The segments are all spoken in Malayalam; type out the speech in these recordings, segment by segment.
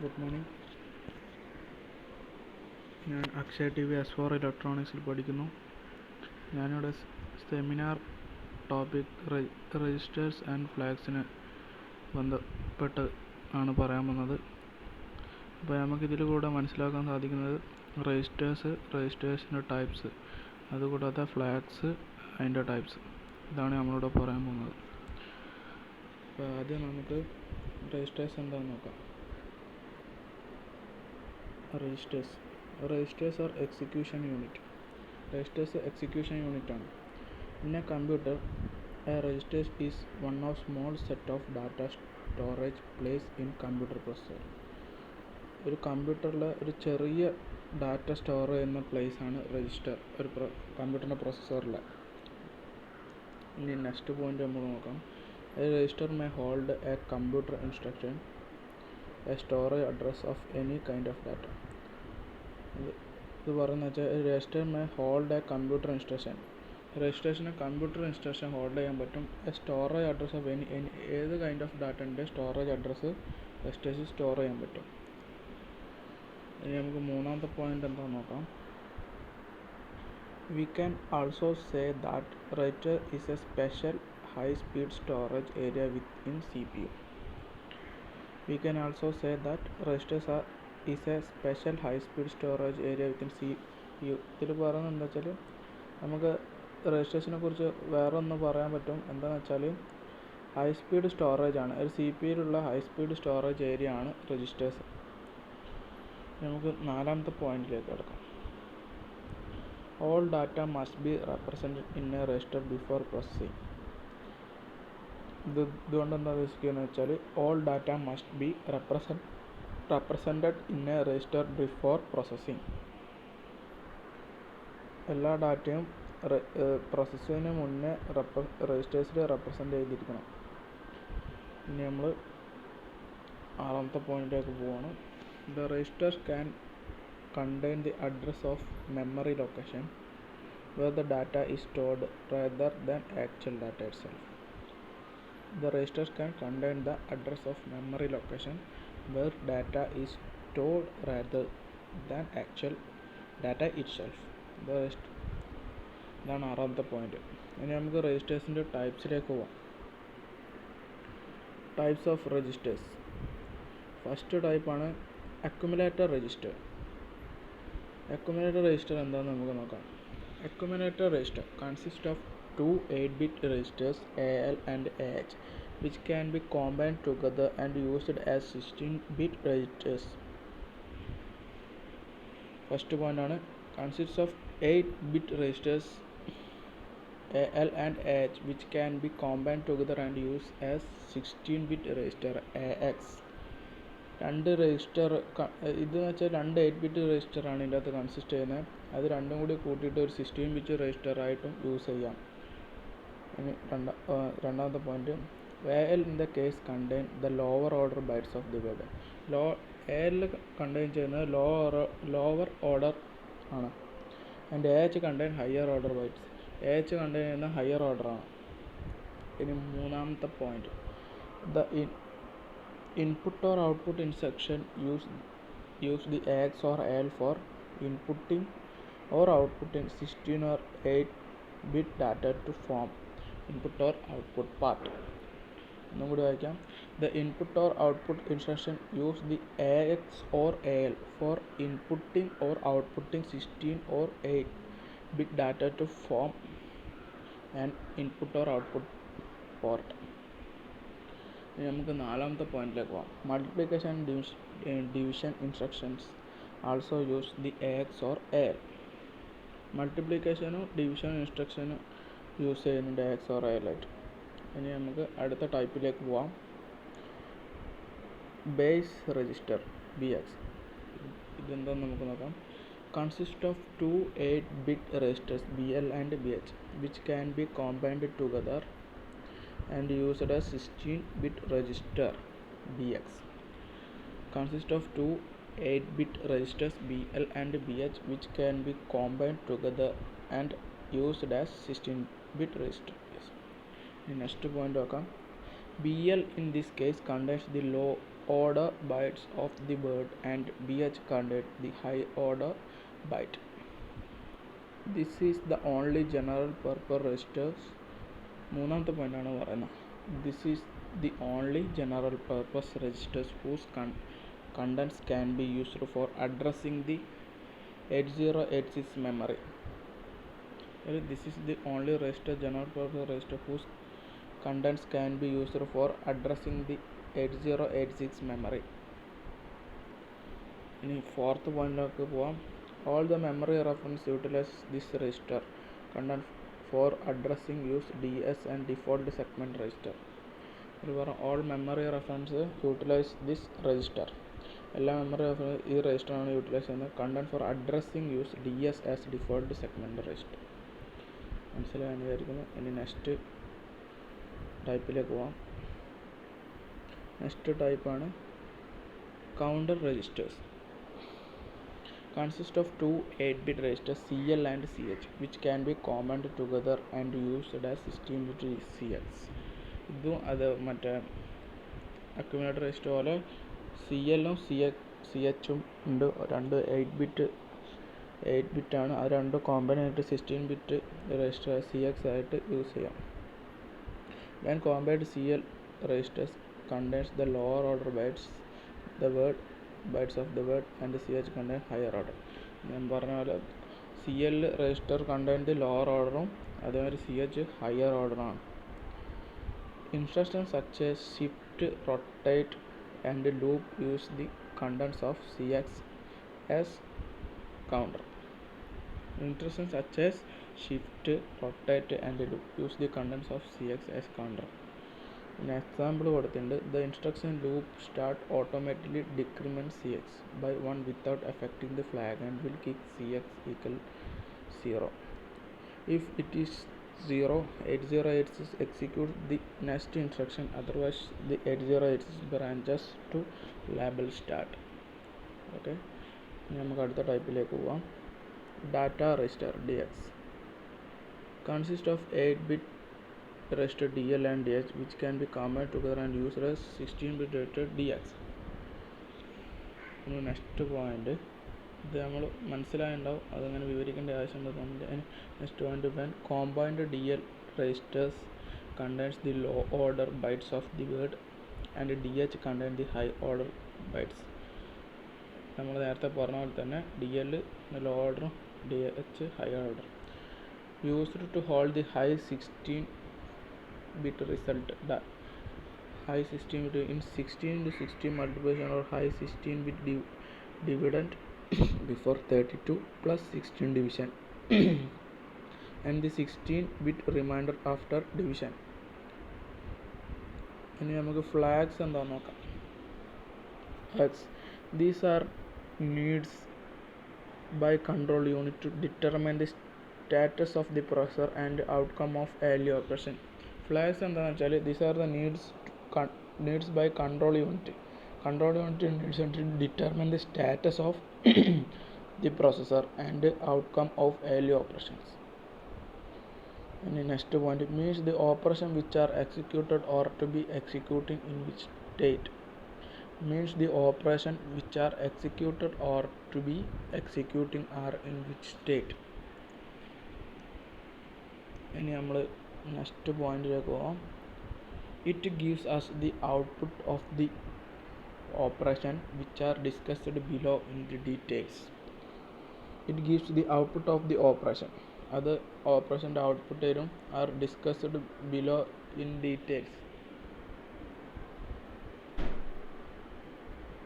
Good morning. ഞാൻ അക്ഷയ ടി വി S4 ഇലക്ട്രോണിക്സിൽ പഠിക്കുന്നു. ഞാനിവിടെ സെമിനാർ ടോപ്പിക് രജിസ്റ്റേഴ്സ് ആൻഡ് ഫ്ലാഗ്സിന് ബന്ധപ്പെട്ട് ആണ് പറയാൻ പോകുന്നത്. അപ്പോൾ നമുക്കിതിൽ കൂടെ മനസ്സിലാക്കാൻ സാധിക്കുന്നത് രജിസ്റ്റേഴ്സിൻ്റെ ടൈപ്സ്, അതുകൂടാതെ ഫ്ലാഗ്സ്, അതിൻ്റെ ടൈപ്സ്, ഇതാണ് നമ്മളിവിടെ പറയാൻ പോകുന്നത്. അപ്പോൾ ആദ്യം നമുക്ക് രജിസ്റ്റേഴ്സ് എന്താണെന്ന് നോക്കാം. Registers are execution unit. Registers execution unit ആണ്. In a computer, a register is one of small set of data storage placed in computer processor. ഒരു കമ്പ്യൂട്ടറിൽ ഒരു ചെറിയ ഡാറ്റ സ്റ്റോർ ചെയ്യുന്ന പ്ലേസ് ആണ് രജിസ്റ്റർ, ഒരു കമ്പ്യൂട്ടറിൻ്റെ പ്രൊസസ്സറിൽ. ഇനി നെക്സ്റ്റ് പോയിന്റ് നമ്മൾ നോക്കാം. A register may hold a computer instruction, a storage address of any kind of data. ഇത് പറയുന്നത് വെച്ചാൽ register may hold a computer instruction. രജിസ്ട്രേഷന് കമ്പ്യൂട്ടർ ഇൻസ്ട്രക്ഷൻ ഹോൾഡ് ചെയ്യാൻ പറ്റും. എ സ്റ്റോറേജ് അഡ്രസ് ഓഫ് ഏത് കൈൻഡ് ഓഫ് ഡാറ്റൻ്റെ സ്റ്റോറേജ് അഡ്രസ്സ് രജിസ്റ്റേഴ്സിൽ സ്റ്റോർ ചെയ്യാൻ പറ്റും. ഇനി നമുക്ക് മൂന്നാമത്തെ പോയിന്റ് എന്താണെന്ന് നോക്കാം. We can also say that register is a special high speed storage area within CPU. We can also say that registers is a special high speed storage area within CPU. ഇതിൽ പറയുന്നത് എന്താ വെച്ചാൽ നമുക്ക് രജിസ്റ്റേഴ്സിനെ കുറിച്ച് വേറെ ഒന്ന് പറയാൻ പറ്റും. എന്താണെന്ന് വെച്ചാൽ ഹൈ സ്പീഡ് സ്റ്റോറേജ് ആണ്, ഒരു CPU-യിലുള്ള ഹൈ സ്പീഡ് സ്റ്റോറേജ് ഏരിയ ആണ് രജിസ്റ്റേഴ്സ്. നമുക്ക് നാലാമത്തെ പോയിന്റിലേക്ക് കിടക്കാം. All data must be represented in A register before processing. ഇതുകൊണ്ട് എന്താ ഉദ്ദേശിക്കുന്നത് വെച്ചാൽ all data must be represented in A register before processing. എല്ലാ ഡാറ്റയും പ്രോസസ്സിങ്ങിന് മുന്നേ രജിസ്റ്റേഴ്സിൽ റെപ്രസെൻ്റ് ചെയ്തിരിക്കണം. ഇനി നമ്മൾ ആറാമത്തെ പോയിന്റിലേക്ക് പോവാണ്. The register can contain the address of memory location where the data is stored rather than actual data itself. The register can contain the address of memory location where data is stored rather than actual data itself. ഇതാണ് ആറാമത്തെ പോയിന്റ്. ഇനി നമുക്ക് രജിസ്റ്റേഴ്സിൻ്റെ ടൈപ്സിലേക്ക് പോവാം. Types of registers. ഫസ്റ്റ് ടൈപ്പാണ് അക്യുമുലേറ്റർ രജിസ്റ്റർ. അക്യുമുലേറ്റർ രജിസ്റ്റർ എന്താണെന്ന് നമുക്ക് നോക്കാം. Accumulator register consist of two 8-bit registers AL and AH which can be combined together and used as 16-bit registers. First point ആണ് consists of 8-bit registers AL and AH which can be combined together and used as 16-bit register AX. രണ്ട് രജിസ്റ്റർ ഇതെന്ന് വെച്ചാൽ രണ്ട് 8-bit രജിസ്റ്റർ ആണ് ഇതിൻ്റെ അകത്ത് കൺസിസ്റ്റ് ചെയ്യുന്നത്. അത് രണ്ടും കൂടി കൂട്ടിയിട്ട് ഒരു 16-bit രജിസ്റ്റർ ആയിട്ടും യൂസ് ചെയ്യാം. ഇനി രണ്ടാമത്തെ point, AL in the case contain the lower order bytes of the word. AL contain ചെയ്യുന്നത് ലോവർ ഓർഡർ ആണ്. And AH contain higher order bytes. AH contain ചെയ്യുന്ന ഹയർ ഓർഡർ ആണ്. ഇനി മൂന്നാമത്തെ point, the input or output instruction use the AX or AL for inputting or outputting 16 or 8-bit data to form input or output part. ഒന്നും കൂടി വായിക്കാം. The input or output instruction use the AX or AL for inputting or outputting 16 or 8-bit data to form an input or output port. ഇനി നമുക്ക് നാലാമത്തെ പോയിന്റിലേക്ക് പോകാം. Multiplication division instructions also use the AX or AL. മൾട്ടിപ്ലിക്കേഷനും ഡിവിഷനും ഇൻസ്ട്രക്ഷനും യൂസ് ചെയ്യുന്നുണ്ട് AX or AL ആയിട്ട്. ഇനി നമുക്ക് അടുത്ത ടൈപ്പിലേക്ക് പോവാം. Base register BX. ഇതെന്താണെന്ന് നമുക്ക് നോക്കാം. Consist of 2 8-bit registers BL and BH which can be combined together and used as 16-bit register BX. Consist of 2 8-bit registers BL and BH which can be combined together and used as 16-bit register. Next point നോക്കാം. BL in this case contains the low order bytes of the word and BH contains the high order byte. This is the only general purpose registers. മൂന്നാമത്തെ പോയിന്റാണ് പറയുന്നത്. This is the only general purpose registers whose contents can be used for addressing the 8086 memory. This is the only register, general purpose register, whose contents can be used for addressing the 8086 memory. ഇനി ഫോർത്ത് പോയിന്റിലേക്ക് പോവാം. All the memory reference utilize this register content for addressing use DS and default segment register. All memory reference utilize this register. എല്ലാ മെമ്മറി ഈ രജിസ്റ്ററാണ് യൂട്ടിലൈസ് ചെയ്യുന്നത്. Content for addressing use DS as default segment register. മനസ്സിലായെന്ന് വിചാരിക്കുന്നു. ഇനി നെക്സ്റ്റ് ടൈപ്പിലേക്ക് പോവാം. നെക്സ്റ്റ് ടൈപ്പാണ് counter registers. Consist of two 8-bit registers CL and CH which can be combined together and used as 16-bit CX. ഇതും അത് മറ്റേ അക്യുമുലേറ്റർ രജിസ്റ്റർ പോലെ CLഉം CHഉം ഉണ്ട്. രണ്ട് 8 ബിറ്റാണ്. അത് രണ്ടും കോമ്പൈൻ ആയിട്ട് 16 ബിറ്റ് രജിസ്റ്റർ CX ആയിട്ട് യൂസ് ചെയ്യാം. When combined, CL registers contains the lower order bytes of the word and CH contains higher order. ഞാൻ പറഞ്ഞ പോലെ CL രജിസ്റ്റർ കണ്ടെയ്ൻഡ് ലോവർ ഓർഡറും അതേമാതിരി CH ഹയർ ഓർഡറാണ്. Instructions such as shift, rotate and loop use the contents of CX as counter. Instructions such as shift, rotate and loop use the contents of CX as counter. An example കൊടുത്തിട്ടുണ്ട്. The instruction loop start automatically decrement CX by 1 without affecting the flag and will kick CX equal 0. If it is 0, 8086 executes the next instruction, otherwise the 8086 branches to label start. Okay, നമുക്ക് അടുത്ത ടൈപ്പിലേക്ക് പോവാം. Data register DX consists of 8-bit register DL and DH which can be combined together and used as 16-bit register DX. Next point ഇത് നമ്മൾ മനസ്സിലായിട്ടുണ്ടാവും, അതങ്ങനെ വിവരിക്കേണ്ട ആവശ്യമുണ്ട് തോന്നുന്നില്ല. Next point, when combined DL registers contains the low order bytes of the word and DH contains the high order bytes. നമ്മൾ നേരത്തെ പറഞ്ഞ പോലെ തന്നെ DL ലോ ഓർഡറും DH high order. Used to hold the high 16-bit result. The high 16-bit in 16 multiplication or high 16-bit dividend before 32 plus 16 division and the 16-bit remainder after division. ഇനി നമുക്ക് ഫ്ലാഗ്സ് എന്താണെന്ന് നോക്കാം. Flags, these are needs by control unit to determine the status of the processor and outcome of ALU operation. Flags എന്താണെന്ന് വെച്ചാൽ these are the needs by control unit needs to determine the status of the processor and outcome of ALU operations. And the next point means the operation which are executed or to be executing in which state. Means the operation which are executed or to be executing are in which state. ഇനി നമ്മൾ നെക്സ്റ്റ് പോയിന്റിലേക്ക് പോകാം. It gives us the output of the operation which are discussed below in the details. It gives the output of the operation. അത് ഓപ്പറേഷൻ്റെ ഔട്ട്പുട്ട് തരും. R discussed below in details.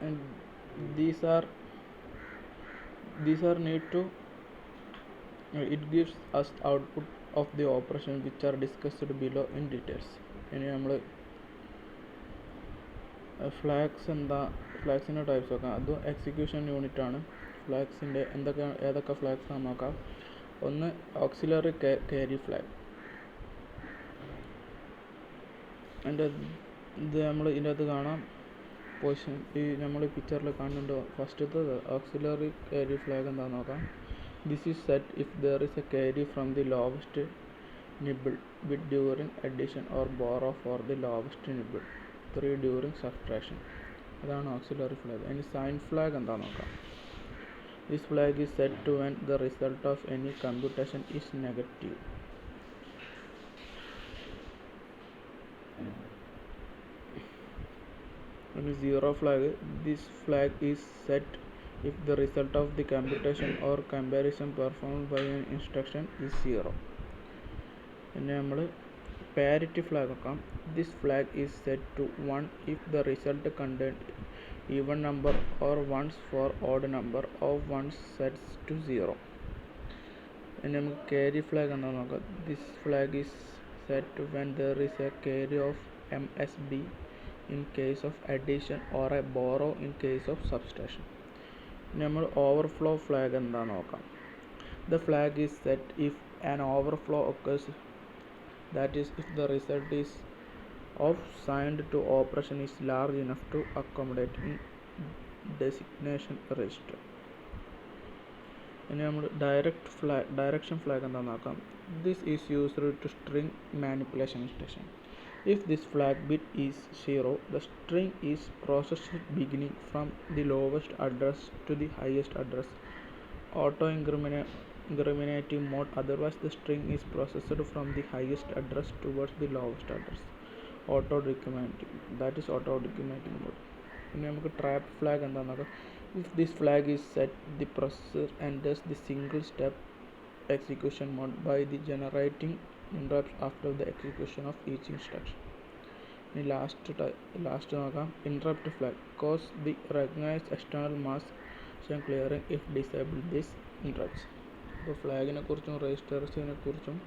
And these are need to it gives us output of the operation which are discussed below in details. ഇനി നമ്മൾ ഫ്ലാഗ്സ് എന്താ, ഫ്ലാഗ്സിൻ്റെ ടൈപ്സ് നോക്കാം. അതും എക്സിക്യൂഷൻ യൂണിറ്റ് ആണ്. ഫ്ലാഗ്സിൻ്റെ ഏതൊക്കെ ഫ്ലാഗ്സ് ആണെന്ന് നോക്കാം. ഒന്ന് ഓക്സിലറി ക്യാരി ഫ്ലാഗ്. അതിൻ്റെ ഇത് നമ്മൾ ഇതിൻ്റെ അകത്ത് കാണാം. പൊസിഷൻ ഈ നമ്മൾ പിക്ചറിൽ കാണുന്നുണ്ടോ, ഫസ്റ്റത്തെ ഓക്സിലറി ക്യാരി ഫ്ലാഗ് എന്താണെന്ന് നോക്കാം. This is set if there is A carry from the lowest nibble bit during addition or borrow for the lowest nibble. 3 during subtraction. അതാണ് auxiliary flag. ഇനി sign flag എന്താണെന്ന് നോക്കാം. This flag is set to when the result of any computation is negative. And zero flag. This flag is set if the result of the computation or comparison performed by an instruction is 0. പിന്നെ നമ്മൾ parity flag നോക്കാം. This flag is set to 1 if the result contained even number or ones for odd number of ones sets to 0. ഇനി നമുക്ക് carry flag എന്താണെന്ന് നോക്കാം. This flag is set when there is a carry of MSB in case of addition or a borrow in case of subtraction. നമ്മൾ overflow flag എന്താണെന്ന് നോക്കാം. The flag is set if an overflow occurs, that is if the result is of signed to operation is large enough to accommodate in designation register. ഇനി നമ്മൾ direction flag എന്താണെന്ന് നോക്കാം. This is used to string manipulation instruction. If this flag bit is 0, the string is processed beginning from the lowest address to the highest address. Auto incrementing mode, otherwise the string is processed from the highest address towards the lowest address. Auto decrementing, that is auto decrementing mode. ഇനി നമുക്ക് trap flag എന്താണെന്ന് നോക്കാം. If this flag is set, the processor enters the single step execution mode by the generating interrupts after the execution of each instruction. ഇനി ലാസ്റ്റ് നോക്കാം. Interrupt flag cause the recognized external mask clearing if disable this interrupts. അപ്പോൾ ഫ്ലാഗിനെ കുറിച്ചും രജിസ്റ്റേഴ്സിനെ കുറിച്ചും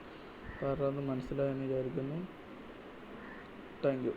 പറഞ്ഞത് മനസ്സിലായെന്ന് വിചാരിക്കുന്നു. Thank you.